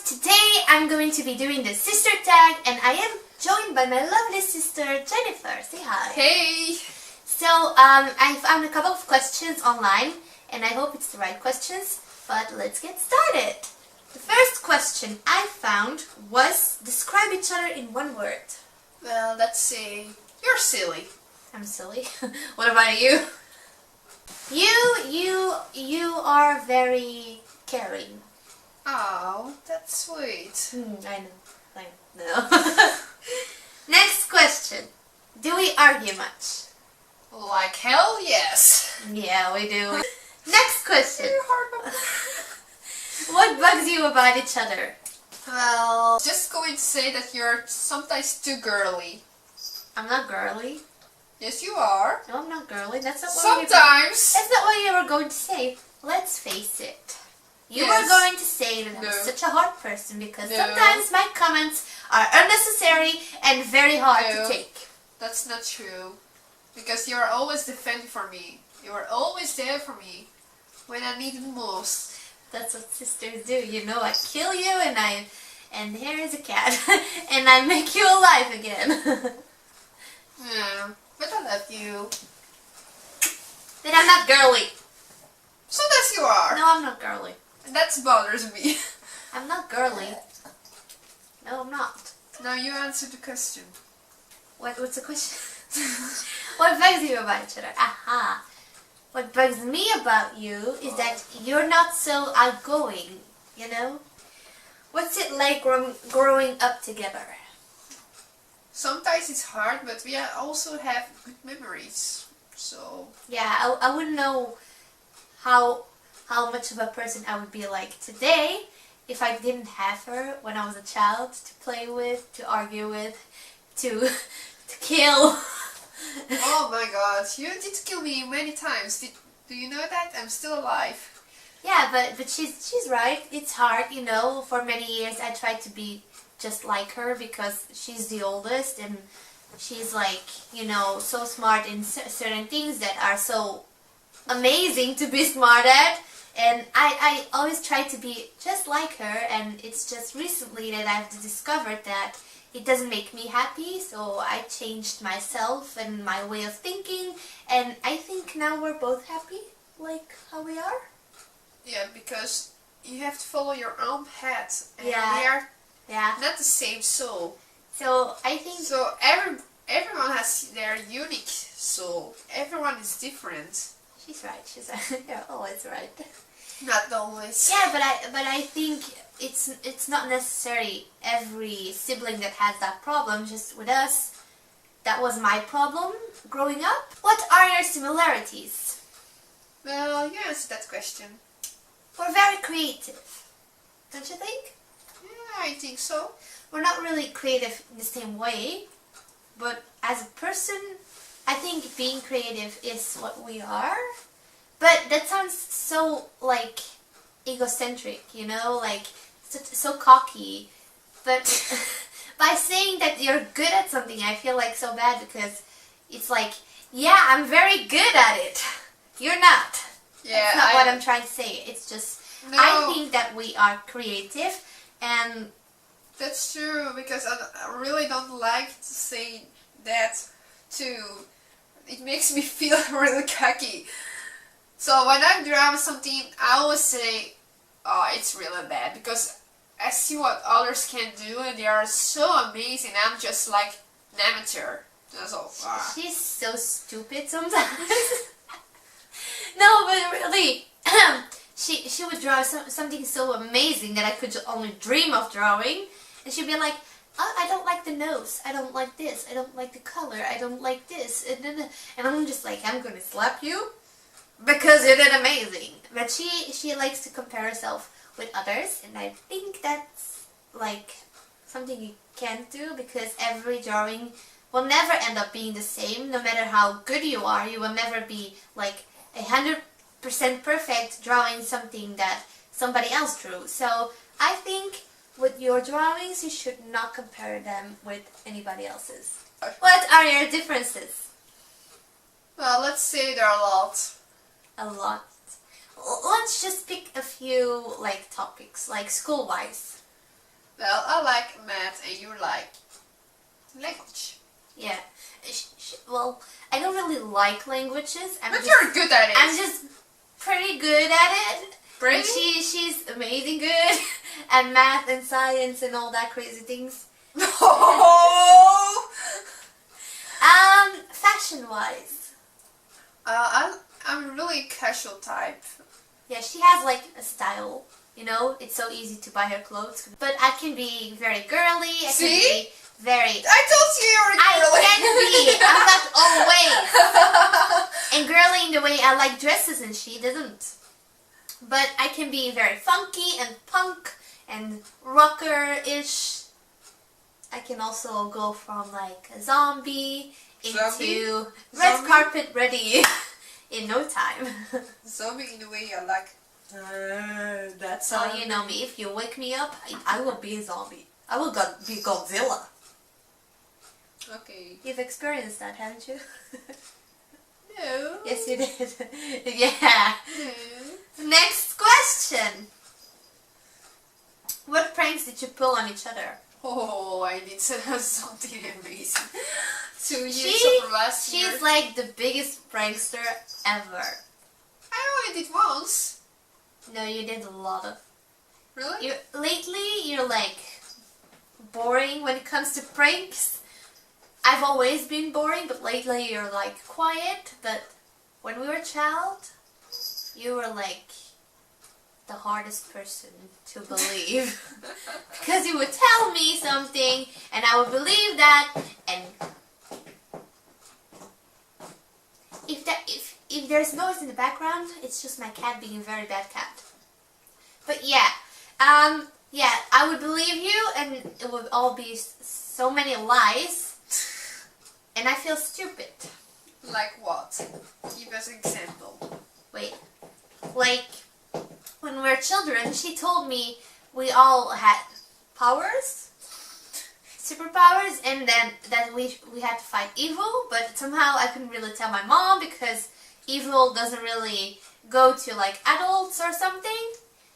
Today I'm going to be doing the sister tag, and I am joined by my lovely sister Jennifer. Say hi. Hey! So I found a couple of questions online, and I hope it's the right questions, but let's get started. The first question I found was, describe each other in one word. Well, let's see. You're silly. I'm silly. What about you? You are very caring. Oh, that's sweet. I know. Next question. Do we argue much? Like hell, yes. Yeah, we do. Next question. You're hard. What bugs you about each other? Well, just going to say that you're sometimes too girly. I'm not girly. Yes, you are. No, I'm not girly. That's not what Sometimes. That's not what you were going to say. Let's face it. You Yes. were going to say that No. I'm such a hard person because No. sometimes my comments are unnecessary and very hard No. to take. That's not true. Because you're always defending for me. You are always there for me when I need it most. That's what sisters do. You know, I kill you and here is a cat and I make you alive again. Yeah, but I love you. Then I'm not girly. Sometimes you are. No, I'm not girly. And that bothers me. I'm not girly. No, I'm not. Now you answer the question. What's the question? What bugs you about each other? Aha. What bugs me about you is that you're not so outgoing, you know? What's it like growing up together? Sometimes it's hard, but we also have good memories. So Yeah, I wouldn't know how much of a person I would be like today if I didn't have her when I was a child to play with, to argue with, to kill. oh my god, you did kill me many times. Do you know that? I'm still alive. Yeah, but she's right. It's hard, you know. For many years I tried to be just like her because she's the oldest and she's like, you know, so smart in certain things that are so amazing to be smart at. And I always try to be just like her, and it's just recently that I've discovered that it doesn't make me happy, so I changed myself and my way of thinking, and I think now we're both happy, like how we are. Yeah, because you have to follow your own path, and Yeah. we are Yeah. not the same soul. So I think... So everyone has their unique soul. Everyone is different. She's right. You're always right. Not always. Yeah, but I think it's not necessarily every sibling that has that problem. Just with us, that was my problem growing up. What are your similarities? Well, you answered that question. We're very creative, don't you think? Yeah, I think so. We're not really creative in the same way, but as a person, I think being creative is what we are. But that sounds so, like, egocentric, you know, like, so cocky. But by saying that you're good at something, I feel like so bad because it's like, yeah, I'm very good at it. You're not. Yeah, That's not what I'm trying to say. It's just, No. I think that we are creative, and That's true, because I really don't like to say that too. It makes me feel really cocky. So when I'm drawing something, I always say, oh, it's really bad, because I see what others can do and they are so amazing. I'm just like an amateur. That's all. she's so stupid sometimes. No, but really, she would draw something so amazing that I could only dream of drawing, and she'd be like, oh, I don't like the nose, I don't like this, I don't like the color, I don't like this, and I'm just like, I'm gonna slap you because you did amazing. But she likes to compare herself with others, and I think that's like something you can't do, because every drawing will never end up being the same. No matter how good you are, you will never be like 100% perfect drawing something that somebody else drew. So I think with your drawings, you should not compare them with anybody else's. What are your differences? Well, let's say there are a lot. A lot. Let's just pick a few like topics, like school-wise. Well, I like math and you like language. Yeah. Well, I don't really like languages. But you're good at it. I'm just pretty good at it. Really? And she's amazing good at math and science and all that crazy things. No. Fashion-wise. I'm really casual type. Yeah, she has like a style. You know, it's so easy to buy her clothes. But I can be very girly. I can be very... I told you you were girly. I can be. I'm not always. And girly in the way I like dresses and she doesn't. But I can be very funky and punk and rocker-ish. I can also go from like a zombie into red carpet ready in no time. Zombie in the way I like. That's So you know me, if you wake me up, I will be a zombie. I will be Godzilla. Okay. You've experienced that, haven't you? No. Yes, you did. Yeah. No. Next question. What pranks did you pull on each other? Oh, I did something amazing. 2 years of last year. She's like the biggest prankster ever. I only did once. No, you did a lot of. Really? Lately, you're like boring when it comes to pranks. I've always been boring, but lately you're like quiet. But when we were a child, you were like the hardest person to believe. Because you would tell me something and I would believe that, and if there's noise in the background, it's just my cat being a very bad cat. But yeah, I would believe you and it would all be so many lies and I feel stupid. Like what? Give us an example. Wait, like when we were children, she told me we all had powers, superpowers, and then that we had to fight evil, but somehow I couldn't really tell my mom because evil doesn't really go to like adults or something,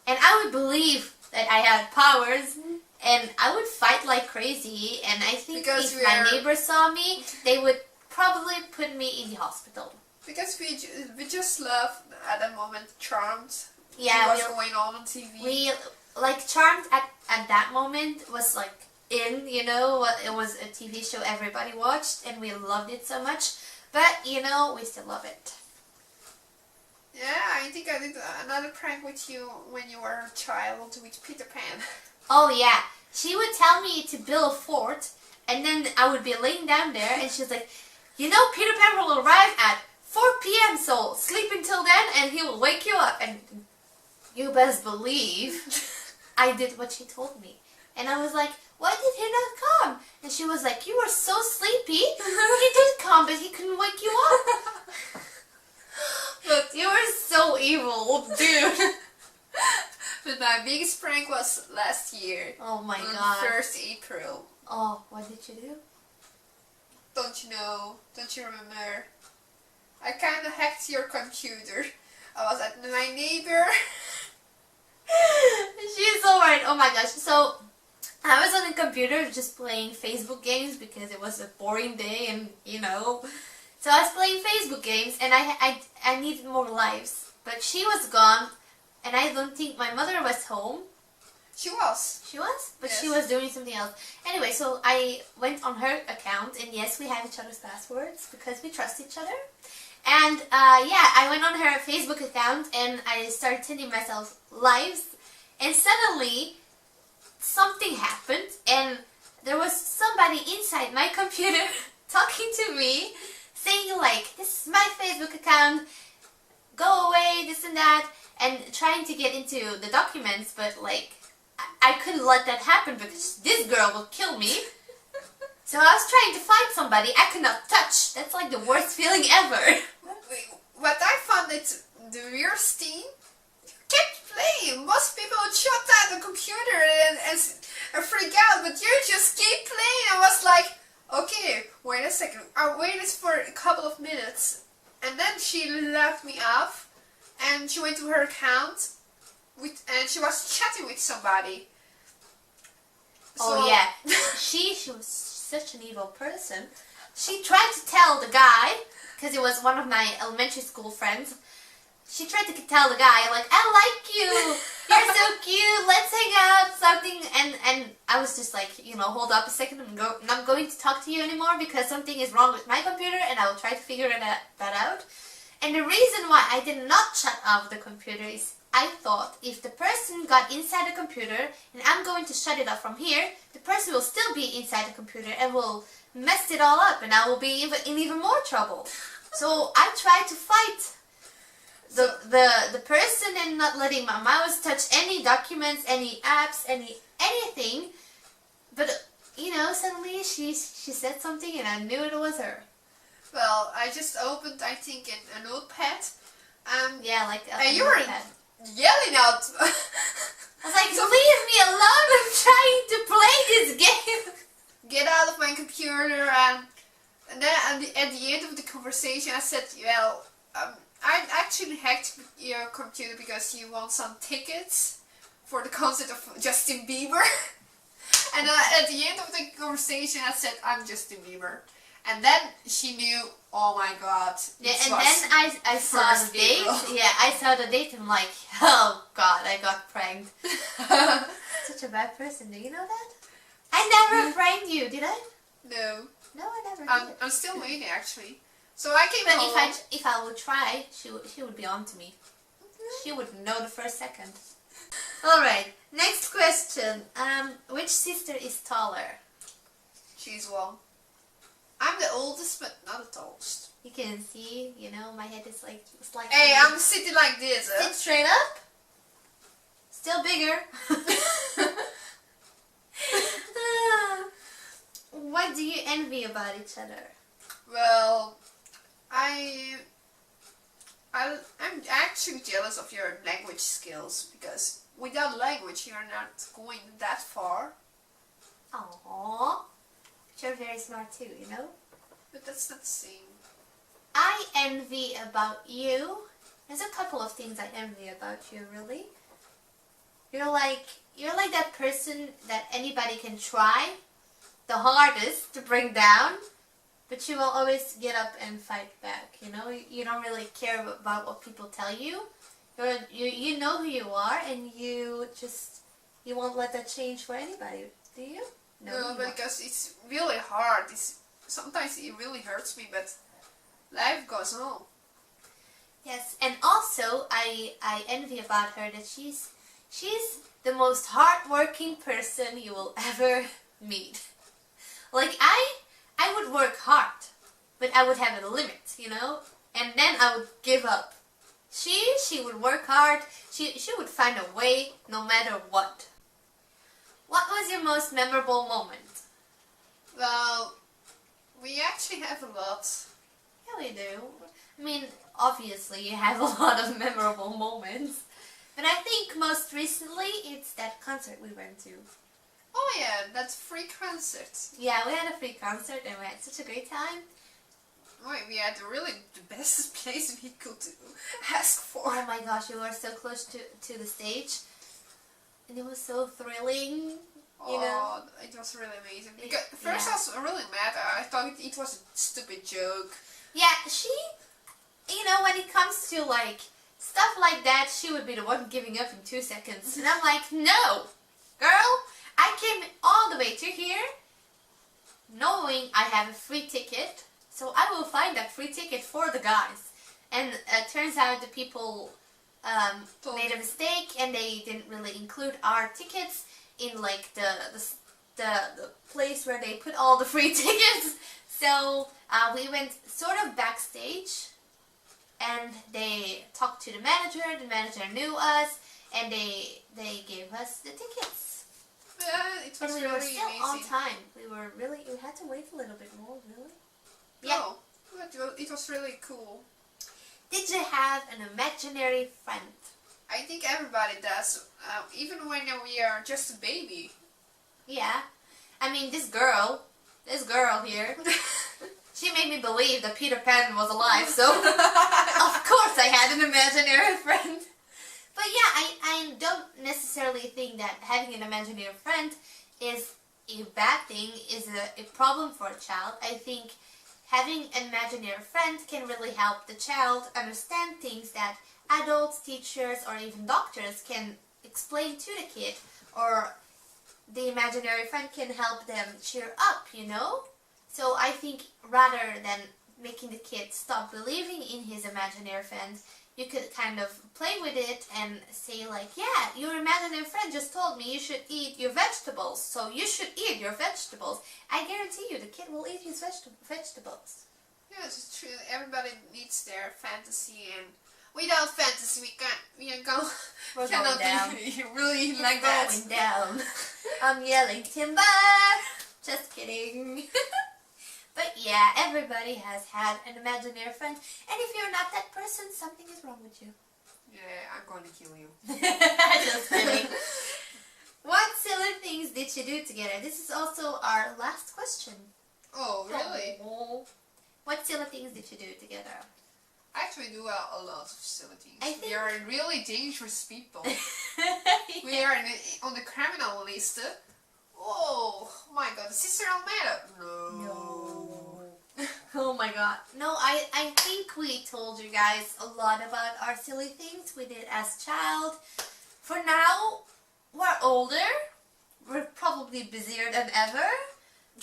and I would believe that I had powers and I would fight like crazy, and I think because if my neighbors saw me, they would probably put me in the hospital. Because we just love at the moment Charmed. Yeah, what's going on TV. We like Charmed at that moment was like in, you know, it was a TV show everybody watched and we loved it so much, but you know, we still love it. Yeah, I think I did another prank with you when you were a child with Peter Pan. Oh yeah, she would tell me to build a fort and then I would be laying down there and she's like, you know, Peter Pan will arrive at 4 p.m. so sleep until then and he will wake you up, and you best believe I did what she told me. And I was like, why did he not come? And she was like, you were so sleepy. He did come, but he couldn't wake you up. But you were so evil, dude. But my biggest prank was last year. Oh my on god. 1st April. Oh, what did you do? Don't you know? Don't you remember? I kind of hacked your computer. I was at my neighbor. She's so right. Oh my gosh. So I was on the computer just playing Facebook games because it was a boring day and you know. So I was playing Facebook games and I needed more lives. But she was gone and I don't think my mother was home. She was. She was? But yes. She was doing something else. Anyway, so I went on her account and yes, we have each other's passwords because we trust each other. And yeah, I went on her Facebook account and I started sending myself lives, and suddenly something happened and there was somebody inside my computer talking to me saying like, this is my Facebook account, go away, this and that, and trying to get into the documents, but like I couldn't let that happen because this girl will kill me. So I was trying to find somebody I could not touch. That's like the worst feeling ever. What I found it the weirdest thing, you kept playing. Most people would shut down the computer and freak out, but you just keep playing. I was like, okay, wait a second. I waited for a couple of minutes, and then she left me off, and she went to her account, and she was chatting with somebody. Oh yeah, she was such an evil person. She tried to tell the guy, because he was one of my elementary school friends. She tried to tell the guy, like, I like you, you're so cute, let's hang out, something, and I was just like, you know, hold up a second, I'm not going to talk to you anymore because something is wrong with my computer, and I will try to figure that out. And the reason why I did not shut off the computer is I thought if the person got inside the computer and I'm going to shut it off from here, the person will still be inside the computer and will mess it all up, and I will be in even more trouble. So I tried to fight the person and not letting my mouse touch any documents, any apps, anything. But you know, suddenly she said something and I knew it was her. Well, I just opened, I think, a notepad. Yeah, like a and you were notepad. yelling out. I was like, leave me alone, I'm trying to play this game. Get out of my computer, and then at the end of the conversation I said, well, I actually hacked your computer because you want some tickets for the concert of Justin Bieber. And at the end of the conversation I said, I'm Justin Bieber. And then she knew, oh my god. Yeah, and then I saw the date. Yeah, I saw the date and I'm like, oh god, I got pranked. Such a bad person, do you know that? I never pranked you, did I? No. No, I never did. I'm still waiting actually. So I came home. But if I would try, she would be on to me. She would know the first second. Alright, next question. Which sister is taller? She's one. I'm the oldest, but not the tallest. You can see, you know, my head is like slightly... Hey, I'm sitting like this. Sit straight up. Still bigger. What do you envy about each other? Well, I'm actually jealous of your language skills, because without language you're not going that far. Aww. But you're very smart too, you know? But that's not the same. I envy about you. There's a couple of things I envy about you, really. You're like that person that anybody can try the hardest to bring down, but you will always get up and fight back, you know? You don't really care about what people tell you. You know who you are, and you won't let that change for anybody, do you? No, because it's really hard. Sometimes it really hurts me, but life goes on. Yes, and also I envy about her that she's the most hardworking person you will ever meet. Like I would work hard, but I would have a limit, you know, and then I would give up. She would work hard. She would find a way no matter what. What was your most memorable moment? Well, we actually have a lot. Yeah, we do. I mean, obviously you have a lot of memorable moments. But I think most recently it's that concert we went to. Oh yeah, that free concert. Yeah, we had a free concert and we had such a great time. Wait, we had really the best place we could ask for. Oh my gosh, we were so close to the stage. And it was so thrilling, you know. It was really amazing. Because first I was really mad. I thought it was a stupid joke. Yeah, you know, when it comes to like stuff like that, she would be the one giving up in 2 seconds. And I'm like, no, girl, I came all the way to here knowing I have a free ticket. So I will find that free ticket for the guys. And it turns out the people made a mistake and they didn't really include our tickets in like the place where they put all the free tickets. So we went sort of backstage and they talked to the manager knew us and they gave us the tickets. Yeah, it was and we really were still amazing. on time. We had to wait a little bit more, really. Yeah. Oh, but it was really cool. Did you have an imaginary friend? I think everybody does, even when we are just a baby. Yeah. I mean, this girl here, she made me believe that Peter Pan was alive, so of course I had an imaginary friend. But yeah, I don't necessarily think that having an imaginary friend is a bad thing, is a problem for a child. I think having an imaginary friend can really help the child understand things that adults, teachers, or even doctors can explain to the kid, or the imaginary friend can help them cheer up, you know? So I think rather than making the kid stop believing in his imaginary friend, you could kind of play with it and say like, yeah, your imaginary friend just told me you should eat your vegetables, so you should eat your vegetables. I guarantee you the kid will eat his vegetables. Yes, it's true. Everybody needs their fantasy, and without fantasy we're going down. Be really It's like that. going down. I'm yelling timber. Just kidding. But yeah, everybody has had an imaginary friend, and if you're not that person, something is wrong with you. Yeah, I'm going to kill you. Just kidding. What silly things did you do together? This is also our last question. Oh, really? Oh. What silly things did you do together? I actually do a lot of silly things. I think we are really dangerous people. We are on the criminal list. Oh my god, Sister Almeida. No. Oh my god. No, I think we told you guys a lot about our silly things we did as child. For now, we're older. We're probably busier than ever.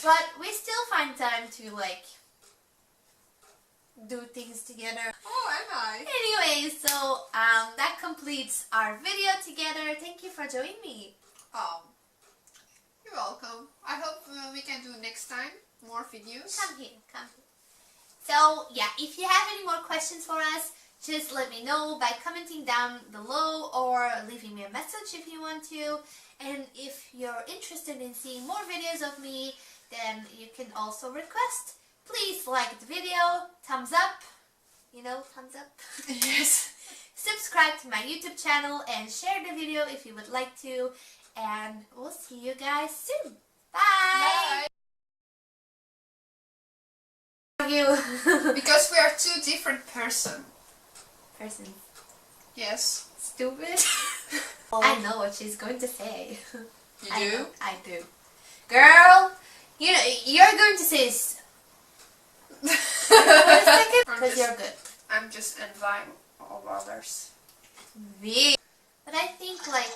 But we still find time to like do things together. Oh, am I? Anyway, so that completes our video together. Thank you for joining me. Oh, you're welcome. I hope we can do next time more videos. Come here, come here. So yeah, if you have any more questions for us, just let me know by commenting down below or leaving me a message if you want to. And if you're interested in seeing more videos of me, then you can also request. Please like the video, thumbs up, you know, thumbs up. Yes. Subscribe to my YouTube channel and share the video if you would like to. And we'll see you guys soon. Bye! Bye. You. Because we are two different person. Yes. Stupid. I know what she's going to say. You do? I do. Girl, you know, you're going to say because you're good. I'm just envying all others. Me. But I think like